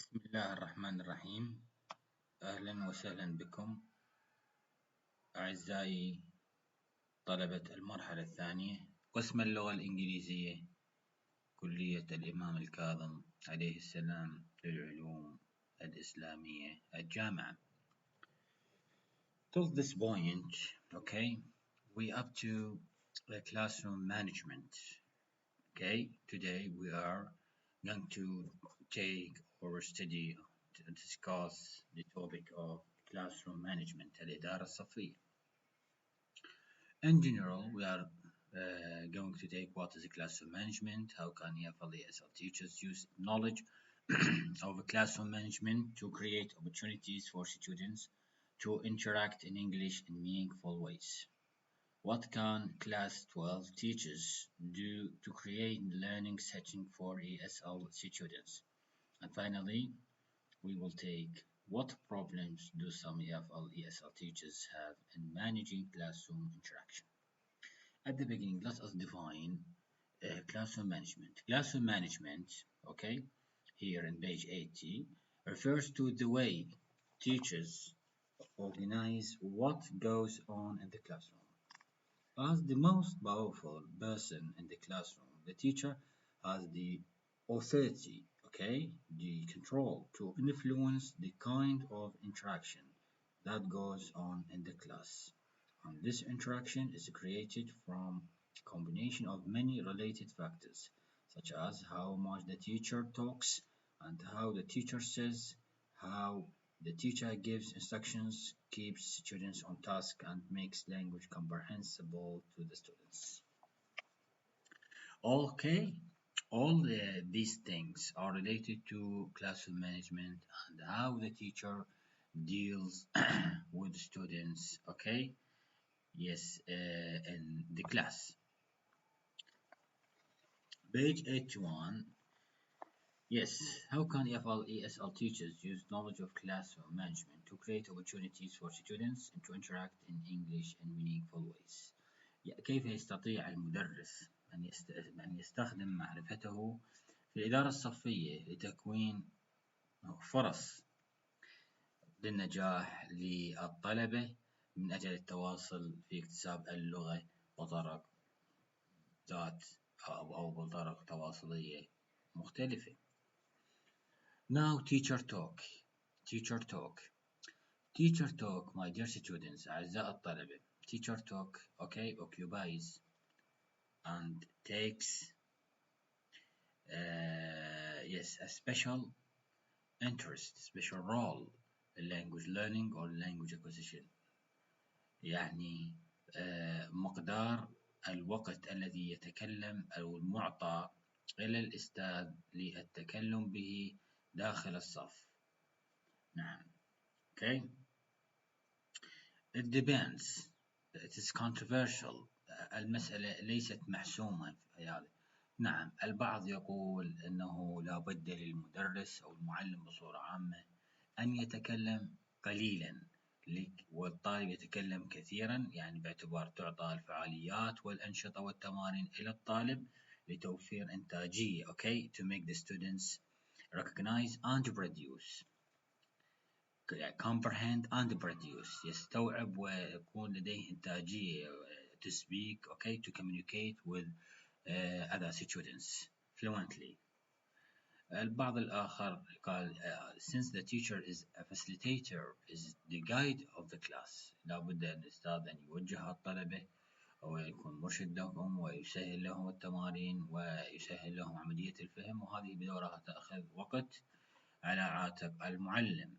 بسم الله الرحمن الرحيم. أهلا وسهلا بكم أعزائي طلبة المرحلة الثانية قسم اللغة الإنجليزية كلية الإمام الكاظم عليه السلام للعلوم الإسلامية الجامعة. Till this point, okay, we up to the classroom management. Okay, today we are going to take or study to discuss the topic of classroom management الإدارة الصفية. In general, we are going to take what is classroom management, how can EFL ESL teachers use knowledge of classroom management to create opportunities for students to interact in English in meaningful ways. What can Class 12 teachers do to create learning setting for ESL students? And finally, we will take what problems do some EFL ESL teachers have in managing classroom interaction. At the beginning, let us define classroom management. Classroom management, okay, here in page 80, refers to the way teachers organize what goes on in the classroom. As the most powerful person in the classroom, the teacher has the authority, okay, the control to influence the kind of interaction that goes on in the class. And this interaction is created from a combination of many related factors, such as how much the teacher talks and how the teacher says, how the teacher gives instructions, keeps students on task, and makes language comprehensible to the students. Okay, all these things are related to classroom management and how the teacher deals with students. Okay, yes, in the class. Page 81. Yes, how can EFL/ESL teachers use knowledge of classroom management to create opportunities for students and to interact in English in meaningful ways? كيف يستطيع المدرس أن يستخدم معرفته في الإدارة الصفية لتكوين فرص للنجاح للطلبة من أجل التواصل في اكتساب اللغة بطرق ذات أو بطرق تواصلية مختلفة. Now teacher talk. Teacher talk. Teacher talk, my dear students, أعزائي الطلبة. Teacher talk, okay, occupies and takes yes, a special interest, special role in language learning or language acquisition. يعني مقدار الوقت الذي يتكلم أو المعطى إلى الأستاذ للتكلم به داخل الصف. نعم. Okay. It depends. It is controversial. المسألة ليست محسومة في هذا. نعم، البعض يقول أنه لا بد للمدرس أو المعلم بصورة عامة أن يتكلم قليلا والطالب يتكلم كثيرا، يعني باعتبار تعطى الفعاليات والأنشطة والتمارين إلى الطالب لتوفير إنتاجية. Okay, to make the students recognize and produce. comprehend and produce. يستوعب ويكون لديه إنتاجية to speak, okay, to communicate with other students fluently. البعض الآخر قال since the teacher is a facilitator, is the guide of the class, لابد الأستاذ أن يوجه الطلبة ويكون مرشد لهم ويسهل لهم التمارين ويسهل لهم عملية الفهم، وهذه بدورها تأخذ وقت على عاتق المعلم.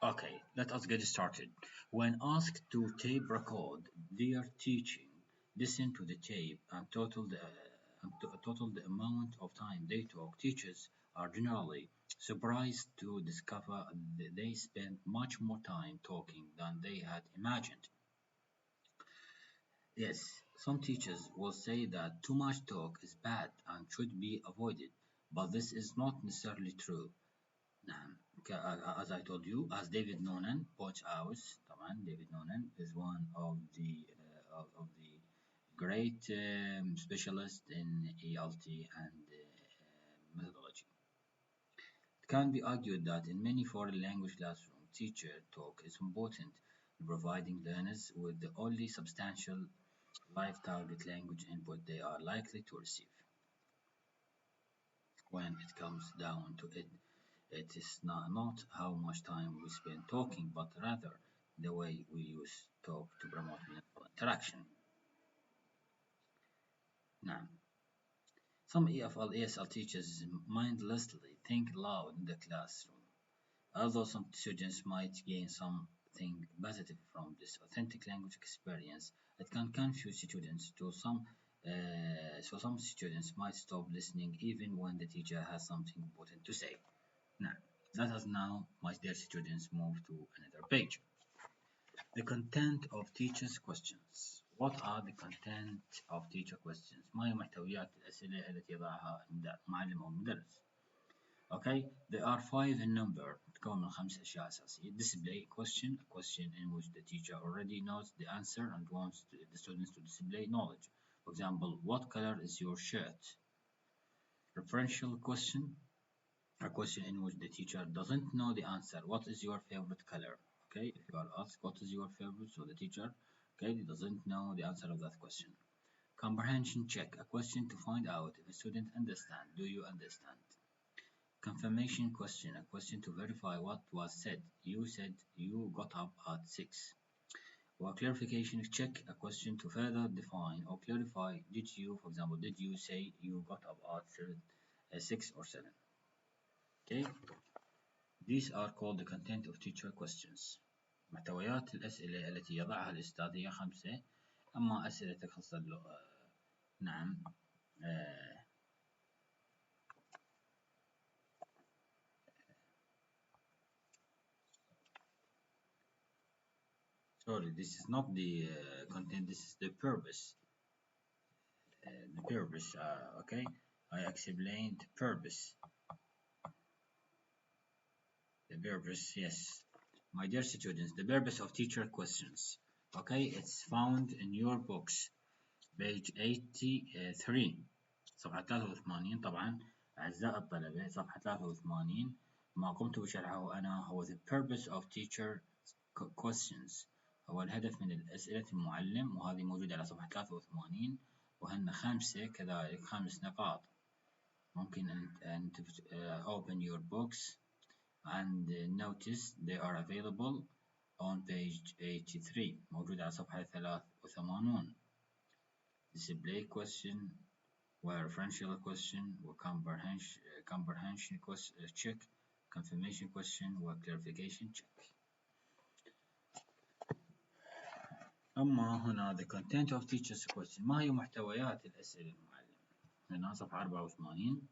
Okay, let us get started. When asked to tape record their teaching, listen to the tape and total the amount of time they talk. Teachers are generally surprised to discover that they spend much more time talking than they had imagined. Yes, some teachers will say that too much talk is bad and should be avoided, but this is not necessarily true. نعم. As I told you, as David Noonan points out, طبعا David Noonan is one of the great specialists in ELT and methodology. It can be argued that in many foreign language classrooms, teacher talk is important in providing learners with the only substantial live target language input they are likely to receive. When it comes down to it, it is not how much time we spend talking, but rather the way we use talk to promote meaningful interaction. Now, some EFL/ESL teachers mindlessly think loud in the classroom. Although some students might gain something positive from this authentic language experience, it can confuse students so some students might stop listening even when the teacher has something important to say. Now, let us now, my dear students, move to another page. The content of teachers' questions. What are the content of teacher questions؟ ما هي محتويات الأسئلة التي يضعها المعلم أو المدرس؟ Okay, there are five in number. تتكون من خمس أشياء أساسية. Display question, a question in which the teacher already knows the answer and wants the students to display knowledge. For example, what color is your shirt? Referential question, a question in which the teacher doesn't know the answer. What is your favorite color? Okay, if you are asked what is your favorite, so the teacher, okay, doesn't know the answer of that question. Comprehension check, a question to find out if a student understands. Do you understand? Confirmation question, a question to verify what was said. You said you got up at 6. Or clarification check, a question to further define or clarify. Did you, for example, did you say you got up at 6 or 7? Okay. These are called the content of teacher questions. محتويات الأسئلة التي يضعها الأستاذ هي 5. أما أسئلة تخص اللغة نعم sorry, this is not the content, this is the purpose. The purpose, okay? I explained purpose. The purpose, yes. My dear students, the purpose of teacher questions. Okay, it's found in your books. Page 83. صفحة 83 طبعا أعزائي الطلبة صفحة 83 ما قمت بشرحه أنا هو the purpose of teacher questions هو الهدف من الأسئلة المعلم وهذه موجودة على صفحة 83 وهن 5 كذلك 5 نقاط ممكن أن open your books and notice they are available on page 83 موجودة على صفحة 83 display question referential question comprehension check confirmation question clarification check. أما هنا the content of teacher's question ما هي محتويات الأسئلة المعلم؟ هنا صفحة 84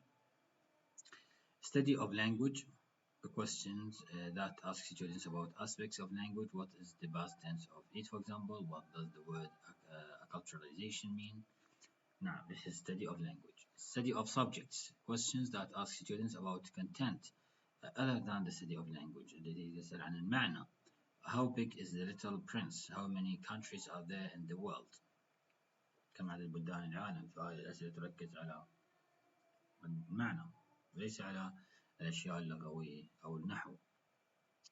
study of language the questions that ask students about aspects of language. What is the past tense of it, for example? What does the word acculturation mean? Now, this is study of language. Study of subjects. Questions that ask students about content other than the study of language. الذي يسأل عن المعنى. How big is the Little Prince? How many countries are there in the world? كم عدد بلدان العالم؟ فهذه الأسئلة تركز على المعنى وليس على الأشياء اللغوية أو النحو.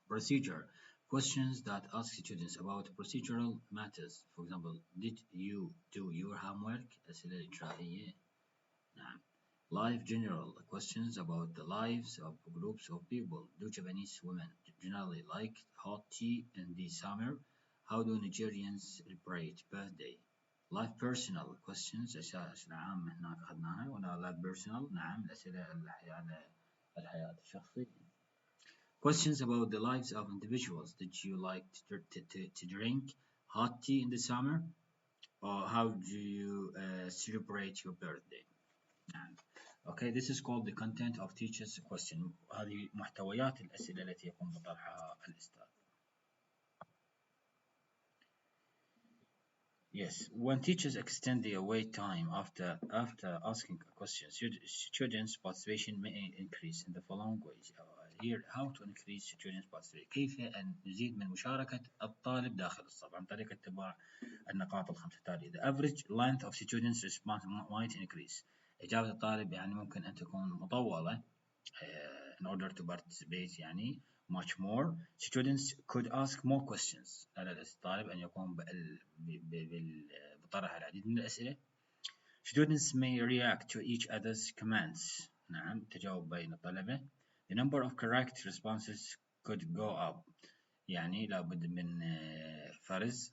Procedure. Questions that ask students about procedural matters. For example, did you do your homework? أسئلة إجرائية. نعم. Life general. Questions about the lives of groups of people. Do Japanese women generally like hot tea in the summer? How do Nigerians celebrate birthday? Life personal. Questions أشياء عامة هناك أخذناها ولا life personal. نعم الأسئلة الحياة الشخصية. Questions about the lives of individuals. Did you like to drink hot tea in the summer? Or how do you celebrate your birthday? Okay, this is called the content of teacher's question. هذه محتويات الأسئلة التي يقوم بطرحها الأستاذ. Yes, when teachers extend their wait time after asking a question, students' participation may increase in the following ways. Here, how to increase students' participation. كيف أن نزيد من مشاركة الطالب داخل الصف عن طريق اتباع النقاط الخمسة التالية. The average length of students' response might increase. إجابة الطالب يعني ممكن أن تكون مطولة in order to participate يعني much more. Students could ask more questions. على الطالب أن يقوم بطرح العديد من الأسئلة. Students may react to each other's commands. نعم تجاوب بين الطلبة. The number of correct responses could go up. يعني لابد من فرز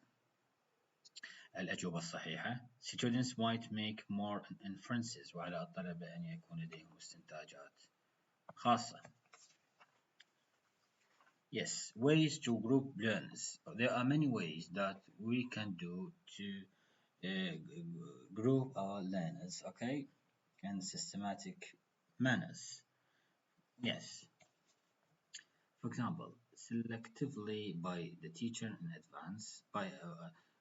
الأجوبة الصحيحة. Students might make more inferences. وعلى الطلبة أن يكون لديهم استنتاجات خاصة. Yes, ways to group learners. There are many ways that we can do to group our learners, okay, in systematic manners. Yes. For example, selectively by the teacher in advance, by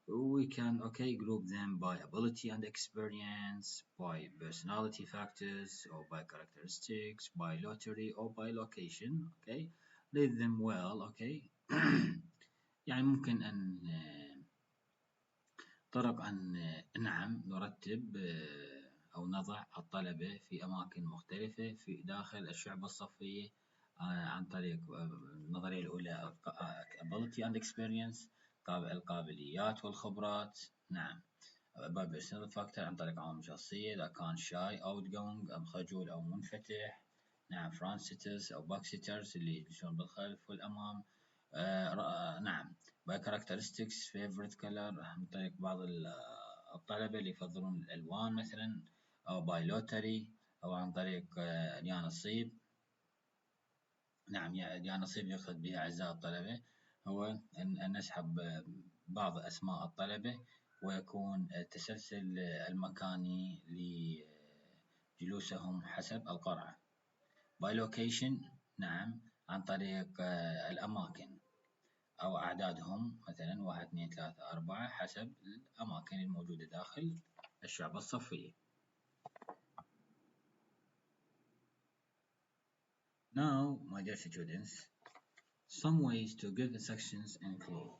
we can group them by ability and experience, by personality factors or by characteristics, by lottery or by location. Okay, read them well. Okay. يعني ممكن أن طرق أن نعم نرتب أو نضع الطلبة في أماكن مختلفة في داخل الشعبة الصفية عن طريق النظرية الأولى ability and experience القابليات والخبرات. نعم by personal factor عن طريق عوامل شخصية إذا كان shy outgoing أو خجول أو منفتح. نعم front sitters أو back sitters اللي يجلسون بالخلف والأمام. نعم by characteristics favorite color عن طريق بعض الطلبة اللي يفضلون الألوان مثلا أو by lottery أو عن طريق اليانصيب. نعم اليانصيب يقصد بها أعزائي الطلبة هو أن نسحب بعض أسماء الطلبة ويكون التسلسل المكاني لجلوسهم حسب القرعة. by location نعم عن طريق الأماكن أو أعدادهم مثلا 1 2 3 4 حسب الأماكن الموجودة داخل الشعبة الصفية. Now, my dear students, some ways to give instructions include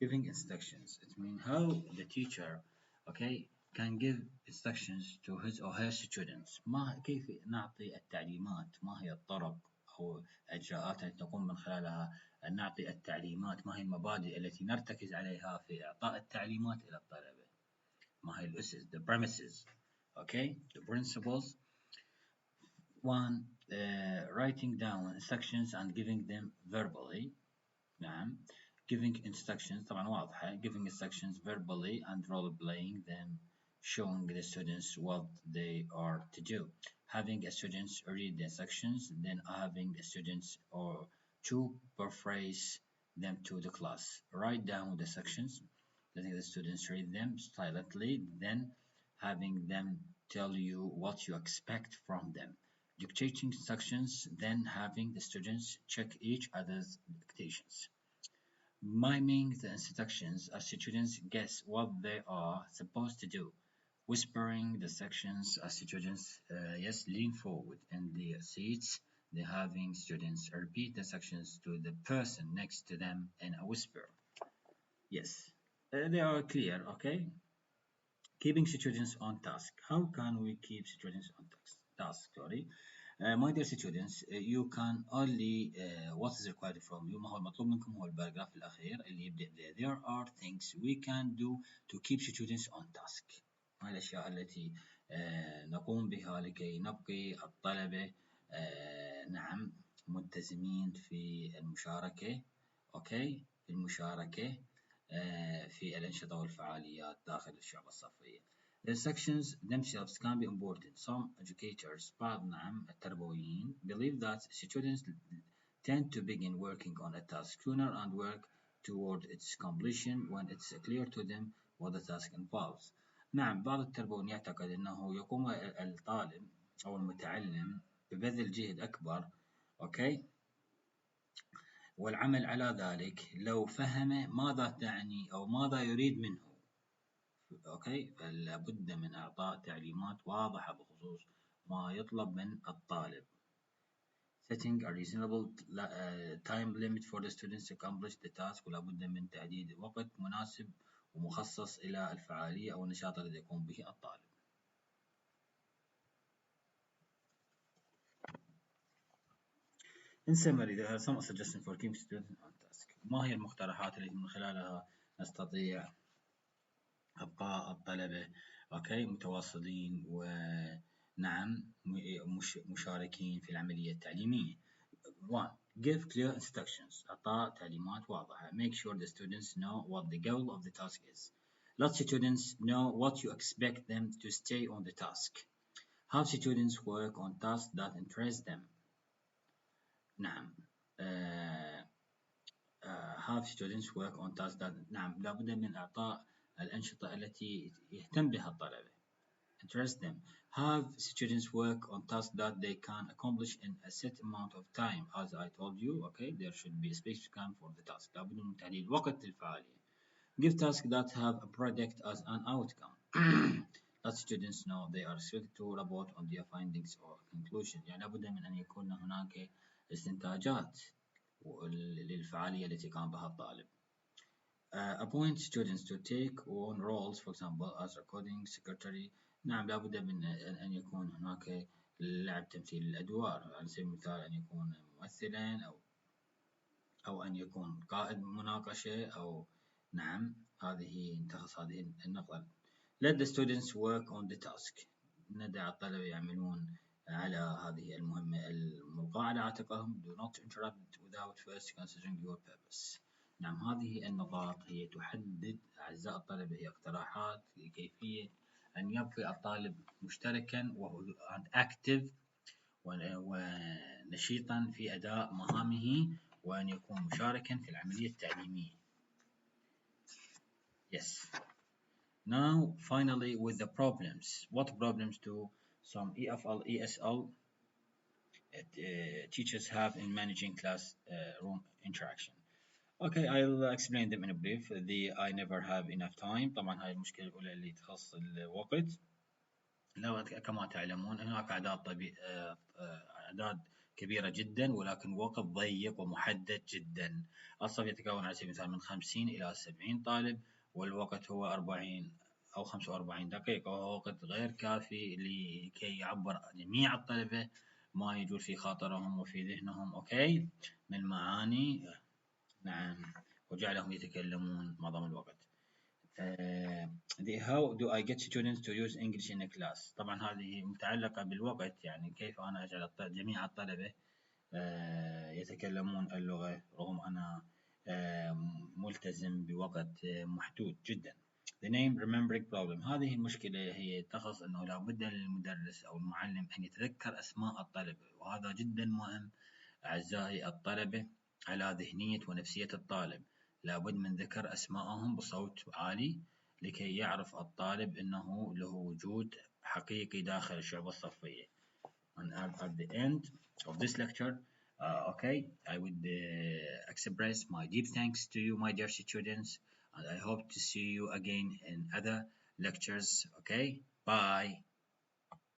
giving instructions. It means how the teacher, can give instructions to his or her students. كيف نعطي التعليمات؟ ما هي الطرق أو الإجراءات التي نقوم من خلالها أن نعطي التعليمات؟ ما هي المبادئ التي نرتكز عليها في إعطاء التعليمات إلى الطلبة؟ ما هي الأسس؟ The premises, the principles. One, writing down instructions and giving them verbally. نعم. Giving instructions طبعا واضحة. Giving instructions verbally and role playing them, showing the students what they are to do. Having the students read the instructions, then having the students or to paraphrase them to the class. Write down the sections, letting the students read them silently, then having them tell you what you expect from them. Dictating instructions, then having the students check each other's dictations. Miming the instructions as students guess what they are supposed to do. Whispering the sections as students lean forward in their seats. Then having students repeat the sections to the person next to them in a whisper. Yes, they are clear, okay? Keeping students on task. How can we keep students on task? My dear students, you can only what is required from you. ما هو المطلوب منكم هو الباراجراف الأخير اللي يبدأ بذا. There are things we can do to keep students on task. هاي الأشياء التي نقوم بها لكي نبقي الطلبة نعم ملتزمين في المشاركة. في المشاركة في الأنشطة والفعاليات داخل الشعبة الصفية. The sections themselves can be important. Some educators, بعض نعم التربويين, believe that students tend to begin working on a task sooner and work toward its completion when it's clear to them what the task involves. نعم بعض التربويين يعتقد أنه يقوم الطالب أو المتعلم ببذل جهد أكبر والعمل على ذلك لو فهم ماذا تعني أو ماذا يريد منه. فلا بد من إعطاء تعليمات واضحة بخصوص ما يطلب من الطالب. Setting a reasonable time limit for the students to accomplish the task. ولا بد من تحديد وقت مناسب ومخصص إلى الفعالية أو النشاط الذي يقوم به الطالب. In summary, there are some suggestions for keeping students on task. ما هي المقترحات التي من خلالها نستطيع أبقاء الطلبة متواصلين ونعم مشاركين في العملية التعليمية. 1. Give clear instructions. أعطاء تعليمات واضحة. Make sure the students know what the goal of the task is. Let students know what you expect them to stay on the task. Have students work on tasks that interest them. نعم. Have students work on tasks that نعم لابد من إعطاء الأنشطة التي يهتم بها الطلبة. Interest them. Have students work on tasks that they can accomplish in a set amount of time. As I told you, there should be a specific time for the task. لابد من تحديد وقت للفعالية. Give tasks that have a product as an outcome. Let students know they are expected to report on their findings or conclusion. يعني لابد من أن يكون هناك استنتاجات للفعالية التي قام بها الطالب. Appoint students to take on roles, for example, as recording secretary. نعم لابد من أن يكون هناك لعب تمثيل الأدوار، على سبيل المثال أن يكون ممثلا أو أن يكون قائد مناقشة أو نعم نتخذ هذه النقطة. Let the students work on the task. ندع الطلبة يعملون على هذه المهمة الملقاة على عاتقهم. Do not interrupt without first considering your purpose. نعم هذه النقاط هي تحدد أعزائي الطلبة، هي اقتراحات لكيفية أن يبقي الطالب مشتركا active ونشيطا في أداء مهامه وأن يكون مشاركا في العملية التعليمية. Yes. Now, finally, with the problems. What problems do some EFL, ESL teachers have in managing class room interaction? Okay, I'll explain them in a brief. I never have enough time. طبعا هاي المشكلة الأولى اللي تخص الوقت. كما تعلمون هناك أعداد كبيرة جدا ولكن وقت ضيق ومحدد جدا. الصف يتكون على سبيل المثال من 50 إلى 70 طالب والوقت هو 40 أو 45 دقيقة، وهو وقت غير كافي لكي يعبر جميع الطلبة ما يجول في خاطرهم وفي ذهنهم من المعاني نعم وجعلهم يتكلمون معظم الوقت. How do I get students to use English in a class؟ طبعا هذه متعلقة بالوقت، يعني كيف أنا أجعل جميع الطلبة يتكلمون اللغة رغم أنا ملتزم بوقت محدود جدا. The name remembering problem. هذه المشكلة هي تخص أنه لابد للمدرس أو المعلم أن يتذكر أسماء الطلبة، وهذا جدا مهم أعزائي الطلبة على ذهنية ونفسية الطالب. لابد من ذكر أسماءهم بصوت عالي لكي يعرف الطالب أنه له وجود حقيقي داخل الشعبة الصفية. And at the end of this lecture, I would express my deep thanks to you, my dear students, and I hope to see you again in other lectures. Bye.